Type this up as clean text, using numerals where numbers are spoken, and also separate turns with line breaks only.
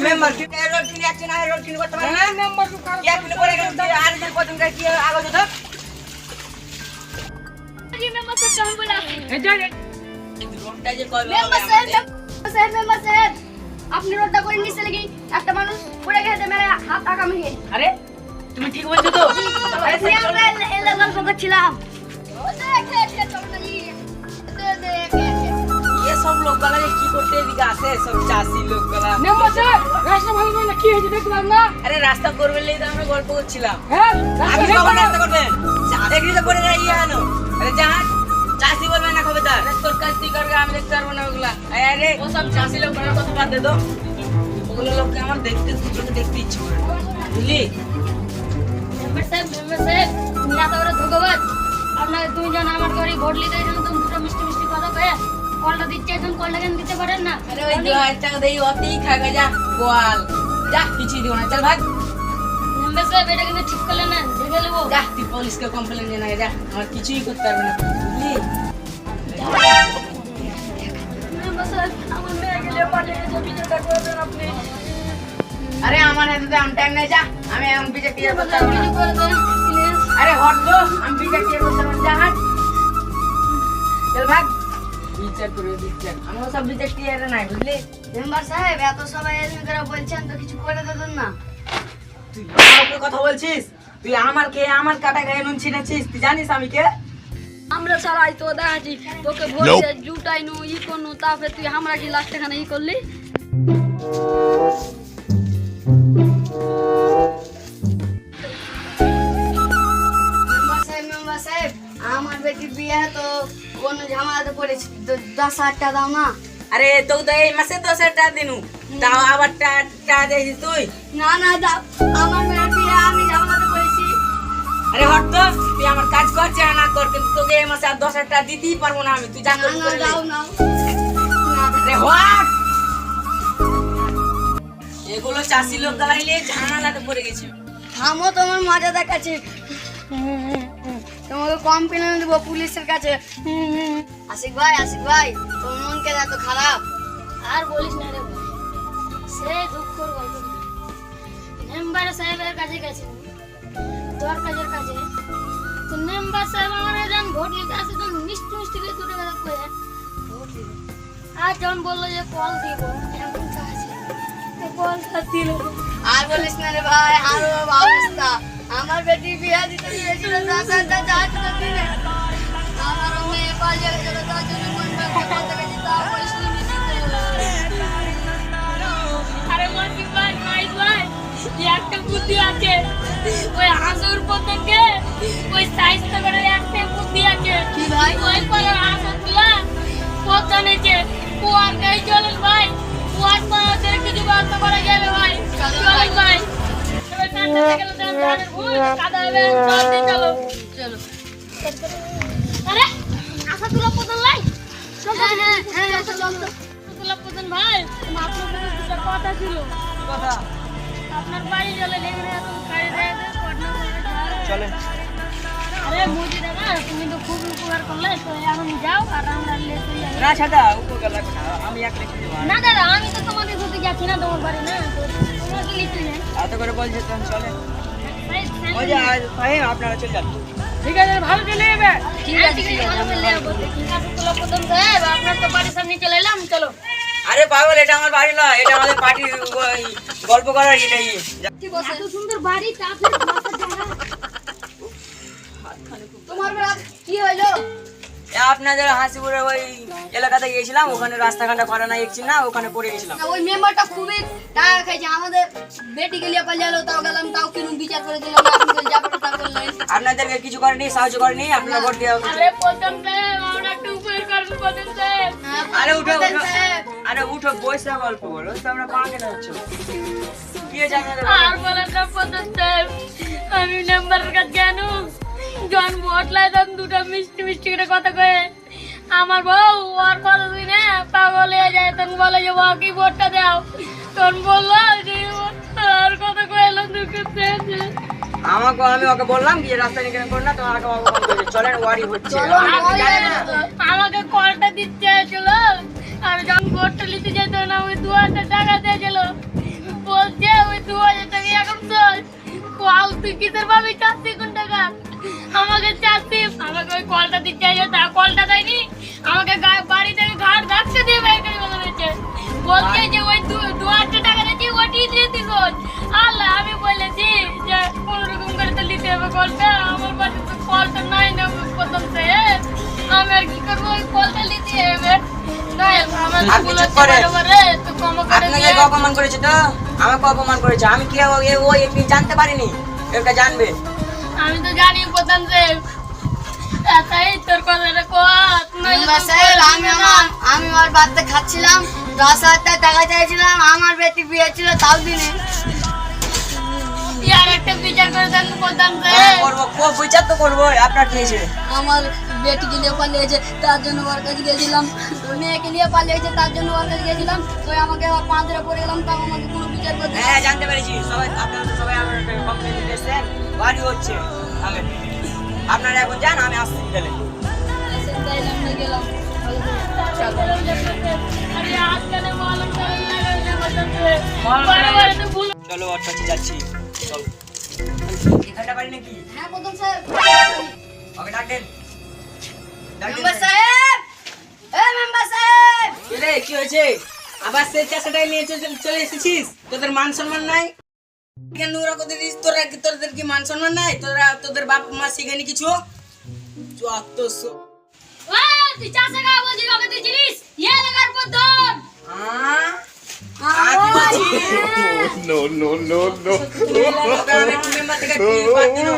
Member কি road কিনে আছে না রোড কিনে করতে পারে না মেম্বার কি কিনে করে গেল আর দিন কত টাকা কি আগে যেত
जी मेंबर से काम बोला
এই যে রোডটা যে কই
मेंबर साहब আপনি রোডটা করে নিচে লাগি একটা মানুষ পড়ে গেছে মেরে হাত আগামী গিয়ে
আরে তুমি ঠিক বলছো তো
আরে আমরা এলা গল্প করছিলাম ও দেখে চলো না দে
ये सब लोग गला की करते एदिকে আসে সব চাষি লোক গলা
মেম্বার সাহেব রাস্তা ভালো না কি হয়েছে দেখলাম না।
আরে রাস্তা করবে লই তো আমরা গল্প করছিলাম
হ্যাঁ
আপনি কখন রাস্তা করবেন দেখি তো করে যাই আনো আরে জাহাজ চাষি বলবে না খবরদার তোর কাজ তুই করবে আমি দেখতে পারবো না ওগুলা আরে ও সব চাষি লোক করার কথা বাদ দে তো ওগুলো লোককে আমার দেখতে দেখতে ইচ্ছে করে বুঝলি
मेंबर साहब তুমি এত বড় ধোকাবাজ আপনাকে তুমি জানো আমার ঘরে ভোট লিতে এসেছো তুমি দুটো মিষ্টি মিষ্টি কথা কয়ে কলটা দিতে এখন কলটা কেন দিতে পারেন না
আরে ওই 2000 টাকা দেই অতেই খাগা যা গোয়াল যা কিছু দিও না চল ভাগ
মেম্বার সাহেব এটা কিন্তু ঠিক করলেন না দেখে নেবো
যা তুই পুলিশকে কমপ্লেইন জানা যা আমার কিছুই করতে পারবে না বুঝলি
মেম্বার সাহেব আমার মেয়ে গেলে পালিয়ে গেছে বিচারটা করবেন আপনি
আরে আমার হাতে তো আম টাইম নাই যা আমি এখন বিচার ক্লিয়ার করতে পারবো না
কিছু করে দেন প্লিজ
আরে হট তো আমি বিচার ক্লিয়ার করতে পারবো যা হাট চল ভাগ বিচার করে বিচার আমার সব বিচার ক্লিয়ার নাই বুঝলি
মেম্বার সাহেব এত সবাই এরকম করে বলছেন তো কিছু করে দেন না
তুই আমার কথা বলছিস তুই আমার কাটা গায়ে নুন ছিনাছিস তুই জানিস আমি কে
আমরা সারাই তো দেখাচ্ছি তোকে ভোট দিয়ে জুটাইনু ই করনু তারপরে তুই আমরা কি লাস্ট এখানে ই করলি মেম্বার সাহেব আমার বেটির বিয়ে তো কোন ঝামেলাতে পড়েছি 10,000 টাকা দাও না
আরে তো এই মাসে 10,000 টাকা দিনু তাও আবার টাকা দিছিস তুই
না না দাও আমার মেয়ের বিয়ে আমি ঝামেলাতে পড়েছি
আরে হট তো তুই আমার কাজ করছিস না কর কিন্তু তোকে এই মাসে আর 10,000 টাকা দিতেই পারবো না আমি তুই যা
না
করবি
না
করে নে।
দাও না
আরে হট এগুলো চাষি লোক গালাইলে ঝামেলাতে পড়ে গেছি
থামো তোমার মজা দেখাচ্ছি তোমাকে কমপ্লেন দেবো পুলিশের কাছে আশিক ভাই তোমার মন কেন এত খারাপ আর বলিস না রে ভাই সে দুঃখর গল্প মেম্বার সাহেবের কাছে গেছে তোর কাজের কাছে তো মেম্বার সাহেব আমার যখন ভোট নিতে আসে তখন মিষ্টি মিষ্টি করে দুটো কথা কয়ে ভোট দিবে আর যখন বললো যে কল দিব এমন কাজ কলটা দিল আর বলিস না রে ভাই আর অবস্থা আমার বেটি বিয়ে দিতে গিয়েছিল 10,000 টাকা দিনে আমার মেয়ে পালিয়ে গেল তার জন্য মন ভালো করতে গেছি তাও বলিস আরে মতি ভাই একটা বুদ্ধি আছে ওই হাসুর পতঙ্গে ওই সাইজ তো করে একটা বুদ্ধি আছে কি ভাই ওই পরে হাসুগুলা পতনেছে কুয়ার গাই চলে ভাই কুয়ার পাওয়াতে কিছু বাদ করা যাবে ভাই চলো ভাই আরে আশা তুলা পতন লাই হ্যাঁ তুলা পতন ভাই আপনার দুটো কথা ছিল
কথা
আপনার বাড়ি চলে লেগে এত গাড়ি দেয়
চলেন
আরে মোদি দাদা তুমি তো খুব উপকার করলে তো এখন যাও আর আমরা লেতে যাই
না ছাড়া উপকার লাগবে না আমি এক লিখে দেবো
না দাদা আমি তো তোমাদের সাথে যাচ্ছি না তোমার বাড়ি না তো তোমাকে লিখতে নেই
এত করে বলছে তখন চলেন
ভাই
ওই যে ভাই আপনারা চলে যান
ঠিক আছে ভালো চলে যাবে।
ঠিক আছে ভালো বললে ঠিক আছে তুলা পতন সাহেব আপনার তো বাড়ির সামনে চলে এলাম চলো
আরে পাগল এটা আমার বাড়ি নয় এটা আমাদের পার্টির গল্প করার এটাই
এত সুন্দর বাড়ি তারপরে তোমার বেলা কি হইলো
আপনাদের হাসিপুরে ওই এলাকাতে গিয়েছিলাম ওখানে রাস্তাঘাটটা করা নাই দেখছি না ওখানে পড়ে গেছিলাম
না ওই মেম্বারটা খুবই টাকা খাইছে আমাদের বেটি গেলিয়ে পালিয়ে তাও গেলাম তাও কিরম বিচার করে দিলাম আপনি যা পারে তা করলেন
আপনাদেরকে কিছু করেনি সাহায্য করেনি আপনারা ভোট দেওয়া উচিত।
আরে প্রথম সাহেব আমরা একটু উপকার করব প্রথম সাহেব
আরে উঠো আরে উঠো বইসা গল্প বলো তো আমরা পাঁকে যাচ্ছ কি জানি না
আর বলেন না প্রথম সাহেব আমি মেম্বারের কাছে কেন জন ভোট লাই তখন দুটো মিষ্টি মিষ্টি করে কথা কয়ে আমার বউ আর কতদিন পাগল হয়ে যায় তখন বলে যে বাকি ভোটটা দাও, তখন বললো যে আর কথা কইলো দুঃখের শেষে।
আমি ওকে বললাম কি রাস্তা নিয়ে কেন না, তোমার আমাকে অপমান করেছে। চলেন ওয়ারি হচ্ছে। আপনি জানেন না?
আমাকে কলটা দিতে ছিল, আর যখন ভোটটা নিতে যেত না ওই 2000 টাকা দিয়েছিল, বলছে ওই 2000 টাকা এখন চল কল, তুই কিসের পাবি 4 টাকা? আমাকে আমাকে ওই কলটা দিতে চাইছে, তা কলটা দেয়নি, আমাকে বাড়ি থেকে ঘাট ধাক্কা দিয়ে বের করে বলে দিয়েছে, বলছে যে ওই 2000 টাকা দিয়েছি ওটি দিয়ে দিস। আল্লাহ, আমি বলেছি যে কোন রকম করে তো নিতে হবে কলটা, আমার বাড়িতে তো কলটা নাই না প্রথম থেকে, আমি আর কি করবো, ওই কলটা নিতে হবে।
আপনি চুপ করেন। আপনাকে অপমান করেছে তো, আমাকে অপমান করেছে। আমি কি ও একদিন জানতে পারিনি, এটা জানবে।
আমি তো জানি প্রধান সাহেব, তাই তোর কথাটা কত আমি আমার বাড়িতে খাচ্ছিলাম, 10,000 টাকা চাইছিলাম, আমার বেটি বিয়ে ছিল তাও দিনে। ইয়ার একটা বিচার করে দেন প্রধান সাহেব।
করবো, খুব বিচার তো করবো। আপনার কি হয়েছে?
আমার বেটিকে নিয়ে পালিয়েছে, তার জন্য ওর কাছে গেছিলাম। মেয়েকে নিয়ে পালিয়েছে, তার জন্য ওর কাছে গেছিলাম। তো আমাকে আবার 5 ধরে পড়ে গেলাম, তাও আমাকে কোনো বিচার করতে।
হ্যাঁ, জানতে পেরেছি। সবাই আপনারা তো সবাই আমার কমপ্লেন দিতেছেন, বাড়ি হচ্ছে। আপনারা এখন যান, আমি আসছি বিকেলে।
গেলাম
চলো, ওর কাছে যাচ্ছি। চলো, এখানটা বাড়ি নাকি?
হ্যাঁ প্রধান সাহেব।
ওকে ডাকেন।
মেম্বার সাহেব, মেম্বার সাহেব।
রে, কি হয়েছে? আবার সেই চাষাটাই নিয়ে চলে এসেছিস? তোদের মান সম্মান নাই? কেন নোংরা করতে দিস? তোদের কি মান সম্মান নাই? তোদের বাপ মা শিখায়নি কিছু? যত
তুই চাষে গা বলছি, ওকে তুই চিনিস? ইয়ে লাগার প্রধান।
No, no, no, no.
Member থেকে কি বাদ দিল?